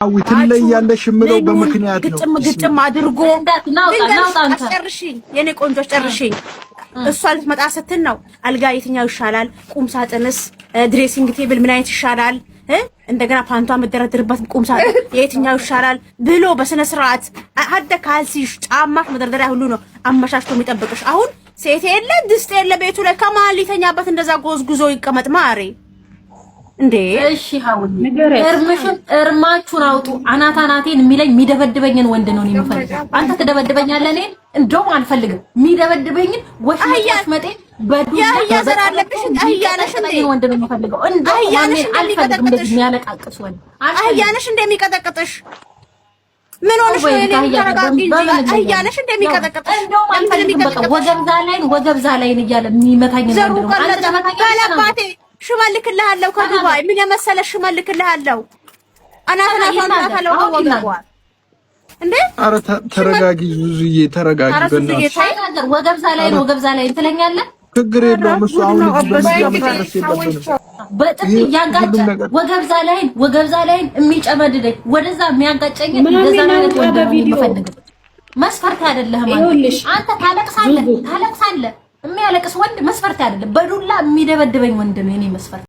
አዊትን ላይ ያለሽ ምለው በምክንያት ነው። ግጭም አድርጎ ጨርሽኝ፣ የኔ ቆንጆ ጨርሽኝ። እሷ ልትመጣ ስትል ነው አልጋ የትኛው ይሻላል፣ ቁም ሳጥንስ፣ ድሬሲንግ ቴብል ምን አይነት ይሻላል፣ እንደገና ፓንቷ መደረደርበት ቁም ሳጥን የትኛው ይሻላል ብሎ በስነ ስርዓት አደ ካልሲሽ ጫማሽ መደርደሪያ ሁሉ ነው አመሻሽቶ የሚጠብቅሽ። አሁን ሴት የለ ድስት የለ ቤቱ ላይ ከማን ሊተኛበት እንደዛ ጎዝጉዞ ይቀመጥ ማሬ እንዴ? እሺ ሀውል እርማችሁን አውጡ። አናታናቴን የሚለኝ የሚደበድበኝን ወንድ ነው የሚፈልገው። አንተ ትደበድበኛለህ፣ እኔን እንደውም አልፈልግም። የሚደበድበኝን ወሽመጥ መጤ በዱላ ያዘራለብሽ አህያነሽ እንዴ ወንድ ነው የሚፈልገው። እንደው አህያነሽ እንደሚቀጠቅጥሽ የሚያለቃቅስ ወንድ አህያነሽ እንደሚቀጠቅጥሽ ምን ሆነሽ ነው? እኔ ተረጋጊ እንጂ አህያነሽ እንደሚቀጠቅጥሽ እንደውም አልፈልግም። በቃ ወገብዛ ላይን እያለ የሚመታኝ ወንድ ነው። አንተ ተመታኝ ሽመልክልሃለሁ ከዱባይ ምን የመሰለ ሽመልክልሃለሁ። አናታናታለው ወገቧል እንዴ። ኧረ ተረጋጊ ዙዙዬ ተረጋጊ። በእናትሽ ወገብዛ ላይ ትለኛለህ። ችግር የለውም እሱ አሁን በጥፊ ያጋጨ ወገብዛ ላይ የሚጨመድደኝ ወደዛ የሚያጋጨኝ እንደዛ ማለት ወንድ ነው የምፈልገው። መስፈርት አይደለህም አንተ ታለቅሳለህ። የሚያለቅስ ወንድ መስፈርት አይደለም። በዱላ የሚደበድበኝ ወንድ ነው የኔ መስፈርት።